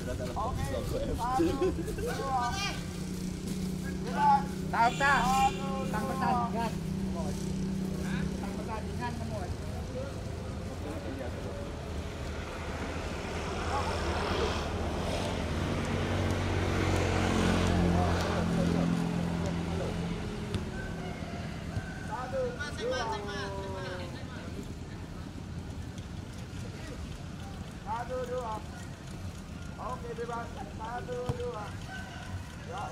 Tahu tak? Tentang pertandingan. Tentang pertandingan kamu. Satu dua. Oke bebas. Satu dua. Ya.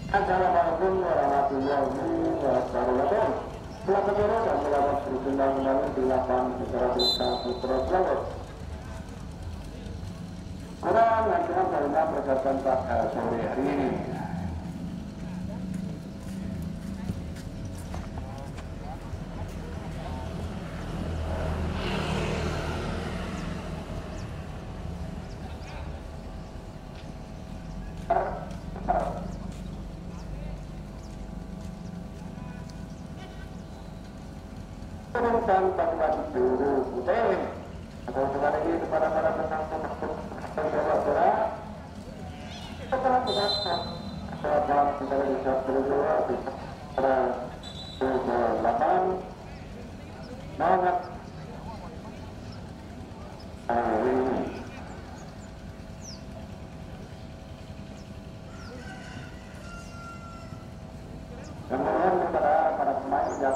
Assalamualaikum warahmatullahi wabarakatuh. Selamat dan selamat berundang-undang di lapangan secara desa Putra Selawat. Kurang lancaran karena persiapan pada sore hari ini. Dan bagi-bagi dulu putih atau sekali lagi kepada para saudara-saudara setelah kita dalam kita bisa berdua pada 8 Maret hari ini. Kemudian kepada para pemain yang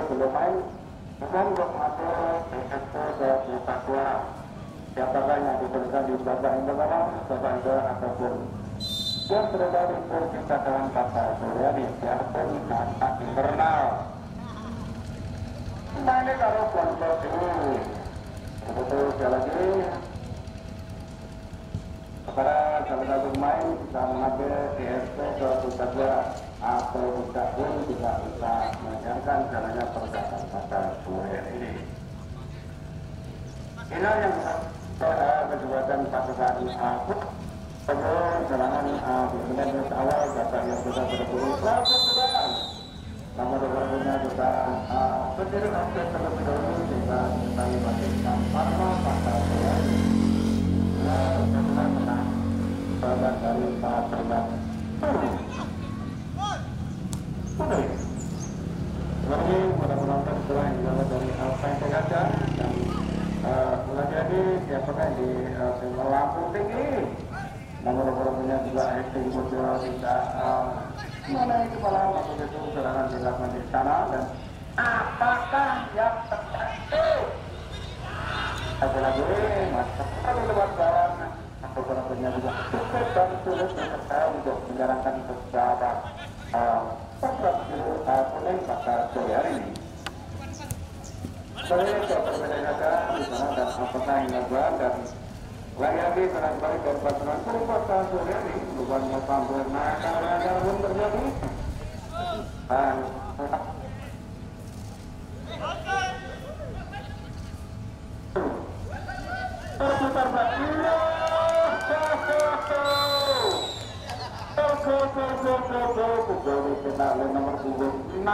belum main, bukan untuk masuk ke Papua. Siapakah yang diberikan di babak internal, babak internal ataupun yang berada di posisi cadangan pada sore hari, siapapun babak internal. Mana kalau kelompok ini, betul sekali lagi kepada salah satu pemain bisa mengambil DSP ke Papua. Atau kita pun tidak bisa mengajarkan caranya pergerakan pada sore ini. Inilah yang kejuaraan pasukan aku. Kemudian serangan kemudian awal kata yang sudah berburu. Namun berburunya juga berdiri sampai terlebih dahulu kita kembali bagikan parma pada sore ini. Kemudian menang bergerak dari pasukan Putih. Lagi pada penonton setelah yang dilakukan dari Alpine Tegada dan lagi-lagi siapakah di Lampung Tinggi. Nomor-nomornya juga acting muncul tidak mengenai kepala waktu itu serangan dilakukan di sana dan apakah yang terjadi? Lagi-lagi masuk kali lewat jalan nomor-nomornya juga cukup dan sulit dipercaya untuk menjalankan beberapa program kuning pada sore hari ini. Saya berbeda di sana dan apakah yang dilakukan dan lagi-lagi barangkali dari pasangan kuning pada sore hari bukan tampil nakal-nakal pun terjadi dan terputar balik pegawai penalih nomor 69.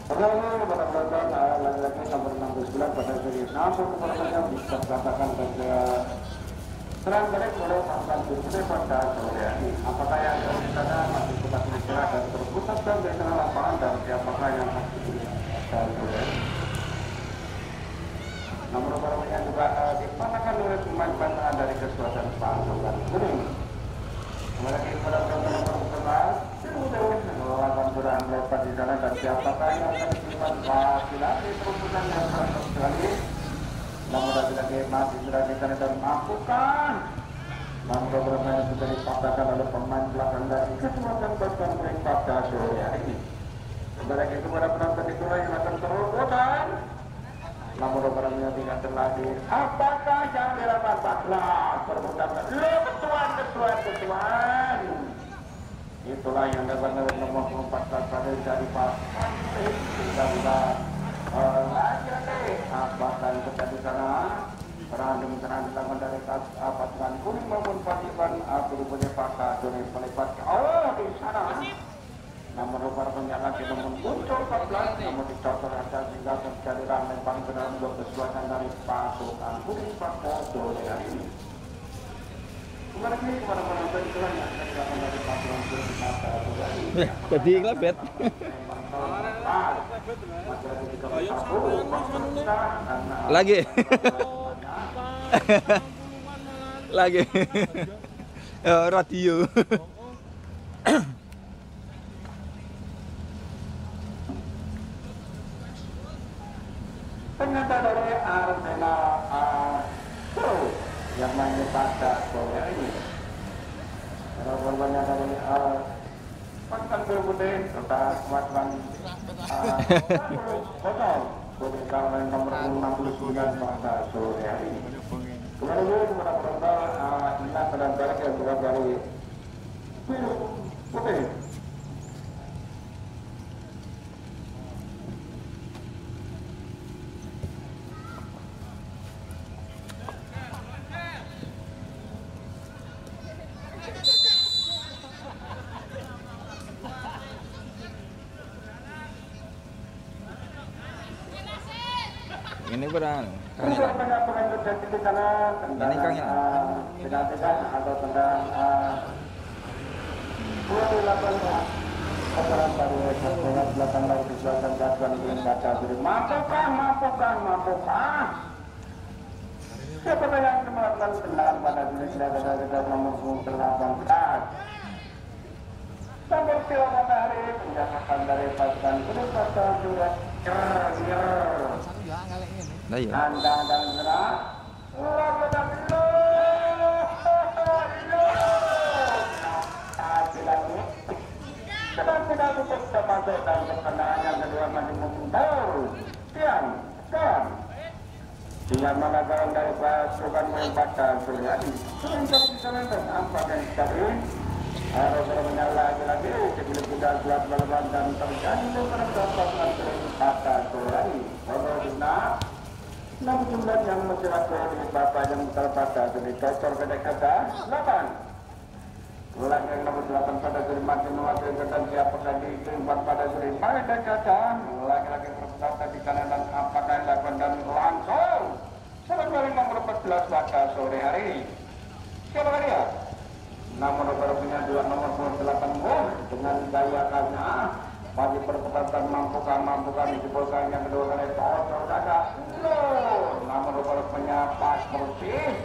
Pertama pada penonton lagi-lagi nomor 69 pada seri 6 pertandingan bisa dikatakan pada serang balik oleh pasukan Putih pada sore hari. Apakah yang di sana masih tetap bergerak dan berpusat dan di tengah lapangan dan siapakah yang masih dan sore hari? Nomor pertandingan juga dipasangkan oleh pemain bantahan dari kesebelasan pasukan kuning. Lagi pada penonton nomor 11 melawan kurang lepas di sana dan siapakah yang akan disimpan laki-laki perempuan yang sangat sekali. Namun lagi masih sudah di sana dan mampukan. Namun beberapa yang sudah dipaksakan oleh pemain belakang dari kesempatan bahkan kuning pada sore hari ini. Lagi kepada penonton itulah yang akan terurutan. Namun beberapa yang tidak terlatih. Apakah yang dilakukan Patlas perbuatan ketuaan. Itulah yang dapat nomor 4 pada dari pasukan tidak bisa lagi apakah yang terjadi sana serangan demi serangan dilakukan dari pasukan kuning maupun pasukan berikutnya pada zona pelipat di sana. Namun rupanya lagi nomor muncul 14 namun dicocok saja sehingga terjadi ramai paling benar untuk keseluruhan dari pasukan kuning pada sore hari ini. Kepada penonton itulah yang akan dilakukan dari pasukan kuning pada sore hari ini. Jadi ngelebet. Lagi. Lagi. Radio. Ternyata dari Arsenal yang main pada sore ini. Kalau korbannya dari pasukan Putih serta pasukan Kosong Putih kawan nomor 69 pada sore hari ini. Kemudian kepada penonton Dinas dan Barak yang berasal dari Putih. Ini berang. Sudah banyak pemain terjadi di sana, tendangan tidak atau tendangan 28 Peperan baru sekolah belakang laut di selatan Kasuan ingin baca diri. Mampukah? Siapa yang melakukan tendangan pada diri tidak ada nomor 18. Sampai silau matahari menjatuhkan dari pasukan kudu pasal sudah Dah ya. Anda dan gerak lakukan lagi sedang tidak cukup termasuk dan perkenaan yang kedua masih mempunyai siang kan dengan mengatakan dari pasukan membaca Suryadi sering terpisahkan dan apa dan sekali harus menyala lagi-lagi sebelum kita buat balapan dan terjadi beberapa pasukan membaca Suryadi kalau benar 6 jumlah yang masyarakat di Bapak yang terbaca jadi cocor kata 8 ulang yang nomor 8 pada suri mati mewakili kedan siapakah di keempat pada suri mari dan kaca lagi-lagi berkata di kanan dan apakah yang dilakukan dan langsung sementara nomor 14 pada sore hari siapa dia? Nomor punya 2 nomor 28 gol dengan gaya karena bagi pertempatan mampukah disimpulkan yang kedua kali cocor kata nomor punya pas bersih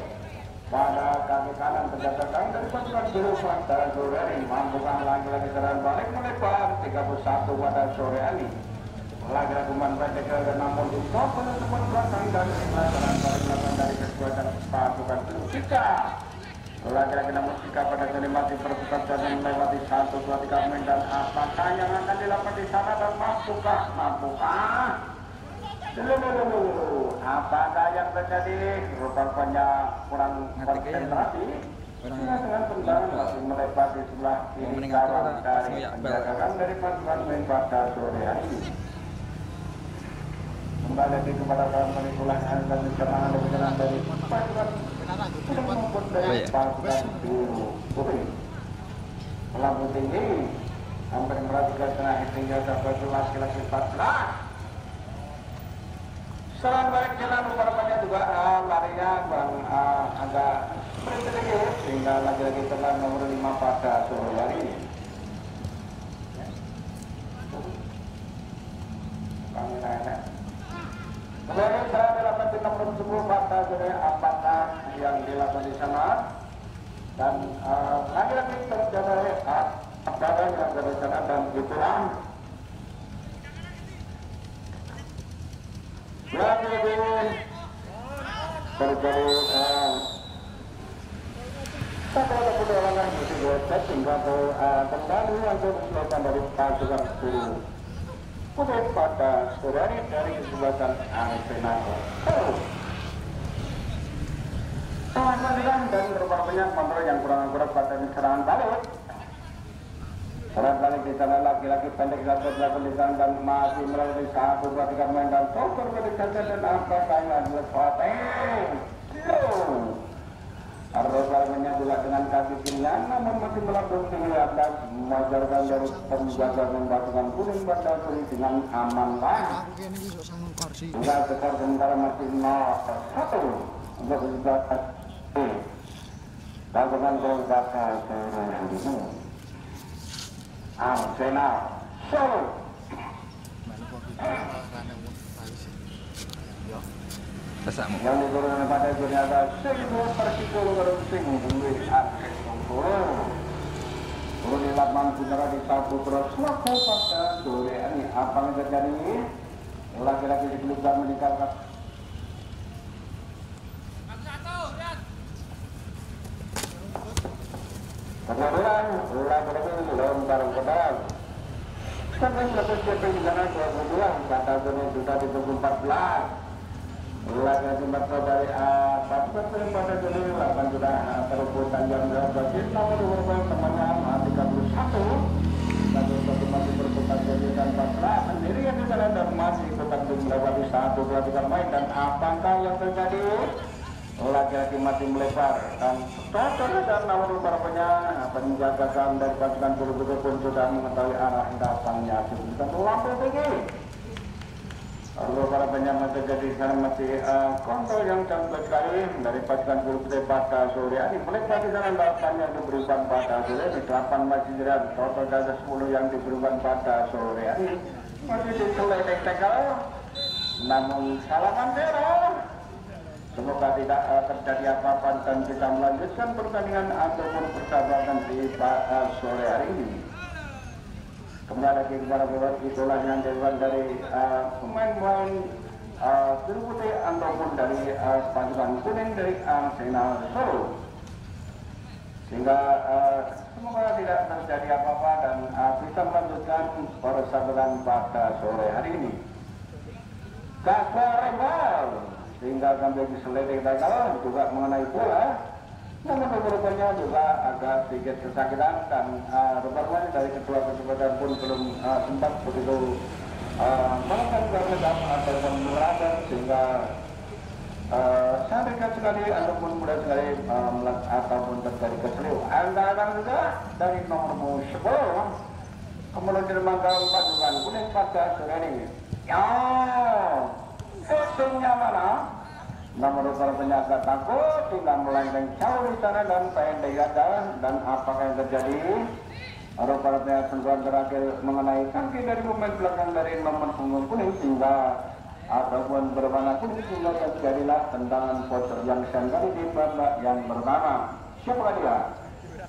pada kaki kanan terjatuhkan dari pasukan biru pada sore hari mampukah lagi-lagi serangan balik melebar 31 pada sore hari lagi-lagi pendek ke namun di top penutupan belakang dan serangan balik belakang dari kekuatan pasukan biru jika lagi-lagi namun jika pada sore masih berputar dan melewati 1, 2, 3 main dan apakah yang akan dilakukan di sana dan mampukah apakah yang terjadi rupanya kurang konsentrasi dengan tendangan masih melebar di sebelah kiri kawan dari penjagaan dari pasukan main pada sore hari ini kembali lagi kepada kawan manipulasi dan serangan dari pasukan maupun dari pasukan biru putih lampu tinggi hampir meratikan setengah hingga sampai laki-laki 14 selang balik jalan rupanya juga larinya agak sedikit sehingga lagi-lagi telah nomor 5 pada sore hari ini kemudian saya dilakukan di nomor 10 pada sore apakah yang dilakukan di sana dan lagi-lagi terjadi apakah yang dari sana dan itulah lagi-lagi terjadi ada perjalanan di website hingga kembali langsung dilakukan dari pasukan biru putih pada sore hari dari kesebelasan Arsenal dan berbagai kontrol yang kurang akurat pada serangan balik serangan balik di sana lagi-lagi pendek satu dilakukan di sana dan masih melalui 1, 2, 3 main dan toker balik saja dan apakah yang dilepati Arrosalnya juga dengan kaki kirinya namun masih melambung tinggi atas mengajarkan dari penjaga membatukan kuning pada suri dengan amanlah hingga skor sementara masih 0-1 untuk mencatat lakukan gol bakal ini Arsenal Solo yang diturunkan pada ternyata seribu persiko bersing di akhir kumpul di lapangan Putra di satu terus waktu pada sore ini apa yang terjadi laki-laki di keluarga meninggalkan kemudian laki-laki lempar pedal sampai selesai di sana 22 kata sudah ditunggu 14 lagi tempat dari pasukan pada dulu akan sudah terukutan jam 12 nomor temannya 31 satu masih berputar jadi dan 14 sendirian di sana dan masih tetap melewati 1, 2, 3 main dan apakah yang terjadi lagi-lagi masih melebar dan total dan nomor berapanya penjaga dari pasukan bulu-bulu pun sudah mengetahui arah datangnya dan lampu tinggi Lalu para penyelamat terjadi sana masih kontrol yang cantik sekali dari pasukan guru putih pada sore hari. Menikmati sana 8 yang diberikan pada sore hari, 8 masih jerat, total ada 10 yang diberikan pada sore hari. Masih diselesaikan tegal, namun salaman teror. Semoga tidak terjadi apa-apa dan kita melanjutkan pertandingan ataupun persahabatan di sore hari ini. Kembali lagi kepada bola itulah yang dilakukan dari pemain-pemain biru putih ataupun dari pasukan kuning dari Arsenal Solo. Sehingga semoga tidak terjadi apa-apa dan bisa melanjutkan persahabatan pada sore hari ini. Kasar sehingga sampai diselidik tackle juga mengenai bola, namun rupanya juga agak sedikit kesakitan dan rupanya dari kedua kesempatan pun belum sempat begitu melakukan gerakan ataupun meradat sehingga sangat dekat sekali ataupun mudah sekali ataupun terjadi keseliu. Anda juga dari nomor 10 kemudian diremangkan pasukan kuning pada sore ini. Ya, shootingnya mana? Namun rupanya agak takut, tinggal melenceng jauh di sana dan pendek ada. Dan apakah yang terjadi? Rupanya sentuhan terakhir mengenai kaki dari pemain belakang dari nomor punggung kuning sehingga ataupun berwarna kuning sehingga terjadilah tendangan voucher yang kali di babak yang pertama. Siapa dia?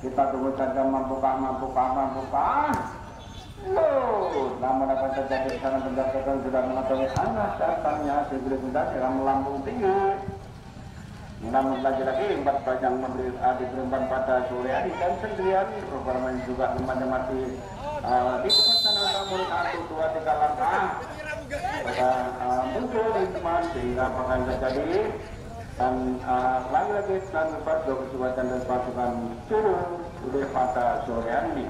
Kita tunggu saja mampukah. Namun apa terjadi karena penjagaan sudah mengetahui anak datangnya sebelum kita yang melambung tinggi. Namun lagi-lagi 4 yang diberikan pada sore hari dan sendirian Roberman juga menikmati di depan sana namun 1, 2, 3 langkah pada muncul di teman sehingga akan terjadi dan lagi-lagi dan lepas kesempatan dan pasukan turun sudah pada sore hari ini.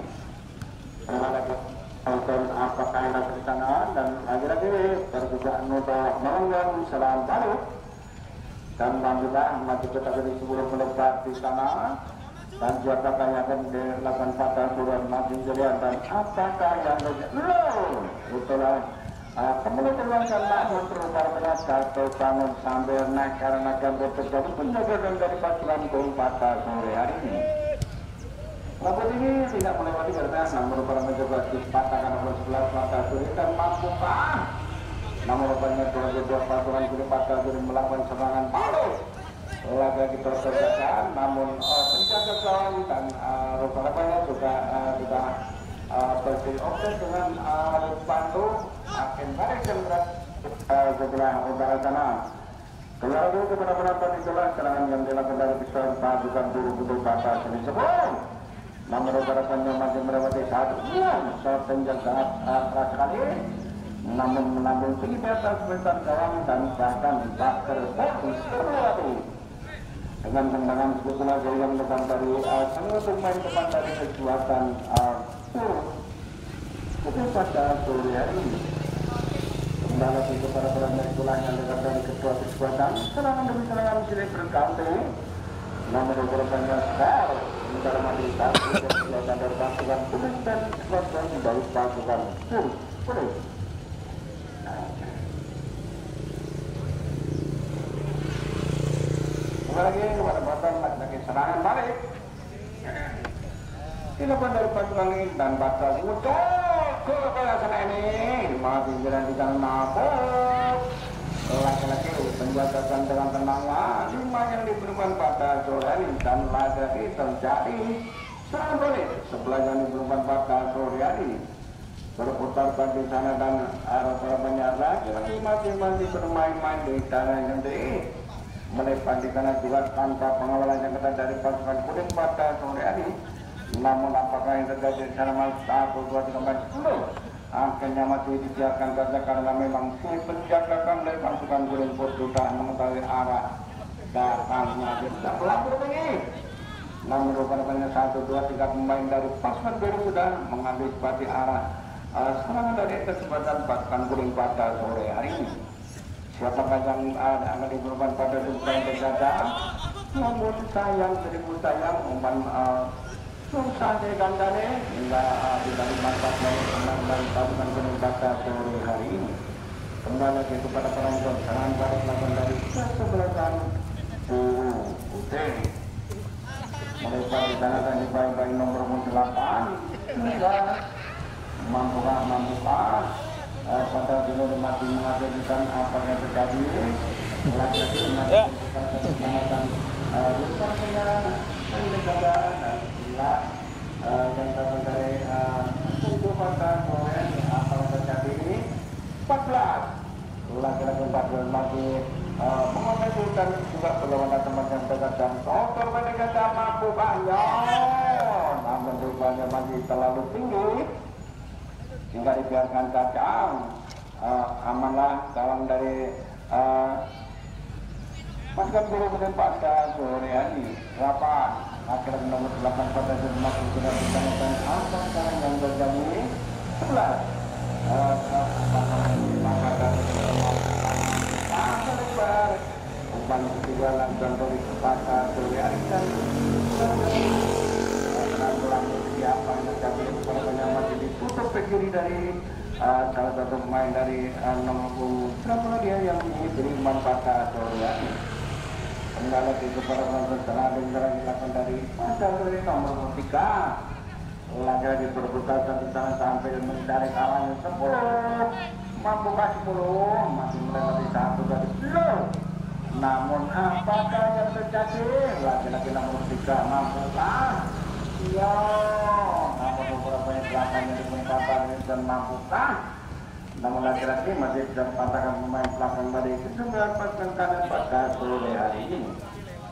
Untuk apakah yang ada di sana dan lagi-lagi terduga untuk melanggar selang balik dan lanjutlah maju kita dari 10 melebat di sana dan juga yang akan dilakukan pada turun maju jadian dan apakah yang itulah kemudian terlaksana untuk para satu bangun sambil naik karena gambar terjadi penjagaan dari pasukan gol pada sore hari ini. Laporan ini tidak melewati karena namun para mencoba dipatahkan oleh 11 mata suri dan mampukah namun rupanya dua pasukan kuning pada suri melakukan serangan balik lagi tersejakan namun penjaga gawang dan rupanya juga sudah bersih oke dengan bantu akan balik jengkrak sebelah utara sana. Kembali kepada penonton itulah serangan yang dilakukan dari pasukan pasukan biru putih pada sini sebelum. Namun rupanya masih melewati 1 bulan saat penjagaan keras sekali namun menambung tinggi di atas sebentar gawang dan bahkan tak terjadi dengan tendangan sebetulnya yang datang dari seluruh pemain depan dari kekuatan itu pada sore hari ini. Kembali lagi kepada pelanggan itulah yang datang dari ketua kekuatan serangan demi serangan silih berganti namun rupanya skor sementara masih kelihatan dari pasukan kuning dan kelihatan dari pasukan kuning. Kembali lagi kepada batang lagi serangan balik dilakukan dari pasukan ini dan batas ke sana ini masih jalan di jalan nabok laki-laki penjagakan dengan tenangnya 5 yang diberikan pada sore hari dan lagi terjadi serangan balik 11 yang diberikan pada sore hari berputar di sana dan arah-arahnya lagi masing-masing bermain-main di tanah yang sendiri melepas di sana juga tanpa pengawalan yang ketat dari pasukan kuning pada sore hari. Namun apakah yang terjadi di sana masih 1, 2, 3, 4, 10 akhirnya masih dibiarkan saja karena memang si penjagaan dari pasukan kuning pun sudah mengetahui arah datangnya tidak melapor tinggi. Namun rupanya 1, 2, 3 pemain dari pasukan biru sudah mengantisipasi arah serangan dari kesempatan pasukan kuning pada sore hari ini. Siapakah yang akan diberikan pada dukungan penjagaan? Namun sayang seribu sayang umpan susah digandane hingga tidak dimanfaatkan oleh pemain dari pasukan kuning pada sore hari ini. Kembali lagi kepada penonton, serangan balik lakukan dari kesebelasan Putih. Mereka di sana dan dibayi-bayi nomor 8 hingga mampukah pada dulu mati mengabadikan apa yang terjadi lagi-lagi mengabadikan kesempatan rupanya pendegakan dan gila yang datang dari untuk mata koren apa yang terjadi 14 lagi-lagi 14 lagi mengomentasikan juga bagaimana teman yang dekat dan kotor mereka mampu banyak namun rupanya masih terlalu tinggi hingga dibiarkan cacang amanlah kawan dari pasukan guru pada sore hari 8 akhirnya nomor 8 pada jemaah sudah ditanyakan apa sekarang yang terjadi 11 maka dari masa lebar umpan ketiga lakukan dari pada sore hari dan penampilan siapa yang terjadi kepada penyamat ditutup ke kiri dari salah satu pemain dari nomor berapa dia yang diberi umpan pada sore hari kembali lagi kepada penonton serangan yang dilakukan dari pada sore nomor 3 lagi berputar satu tangan sampai mencari kawannya 10 mampu kasih 10 masih melewati satu dari belum namun apakah yang terjadi lagi-lagi nomor 3 mampukah ya namun beberapa yang belakangnya di penempatan dan mampukah namun lagi-lagi masih bisa patahkan pemain belakang dari kesembilan pasukan kanan pada sore hari ini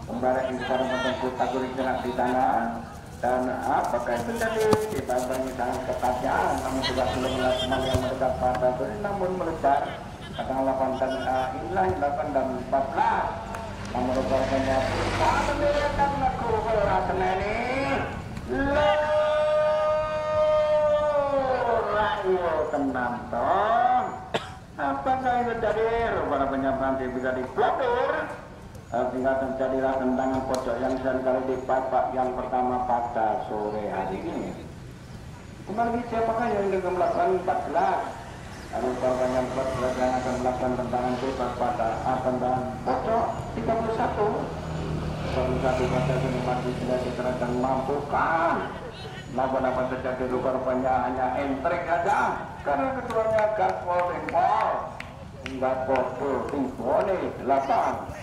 kembali kepada penonton Putagurik di sana dan apakah itu terjadi dibantangi sangat ketatnya namun juga belum melihat teman yang mendekat pada sore namun melebar kadang 8 dan inilah 8 dan 14 namun rupanya pada melihatkan guru rasanya ini rayo tenang toh apakah itu terjadi rupanya nanti bisa diblokir sehingga terjadilah tendangan pojok yang kali di babak yang pertama pada sore hari ini. Kembali siapakah yang akan melakukan 14? Lalu korban yang 14 yang akan melakukan tendangan bebas pada tendangan pojok 31. Satu pada senikmati tidak diterangkan mampukah? Namun apa terjadi korbannya hanya entrik saja karena keduanya gaspol timpol hingga pojok timpolnya 8.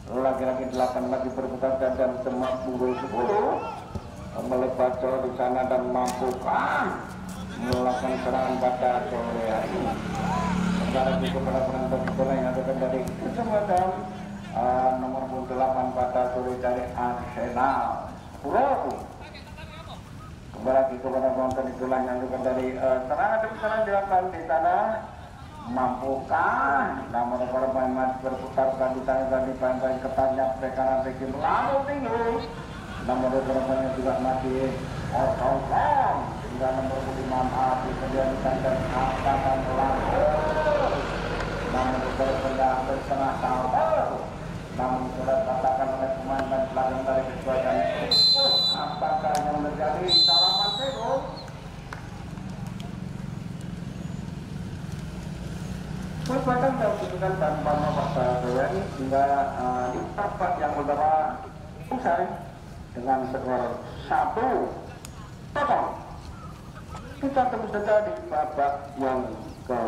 Lagi-lagi 8 lagi berputar dan semak bulu 10 melepas di sana dan mampukah melakukan serangan pada sore hari ini sementara itu kepada penonton bola yang ada dari kesempatan nomor 8 pada sore dari Arsenal 10 kembali lagi kepada penonton itulah yang ada dari serangan demi serangan dilakukan di sana mampukah namun para pemain berputar di sana dan dibantai ketatnya tekanan tinggi melalu tinggi namun beberapa juga masih kosong hingga nomor 5 api kemudian ditandai angkatan pelanggar namun beberapa bersetengah tahun namun sudah katakan oleh pemain dan pelanggan dari kejuaraan apakah yang menjadi salaman itu perbuatan dan keputusan tanpa memaksa ini hingga di babak yang pertama usai dengan skor 1-0. Kita terus saja di babak yang ke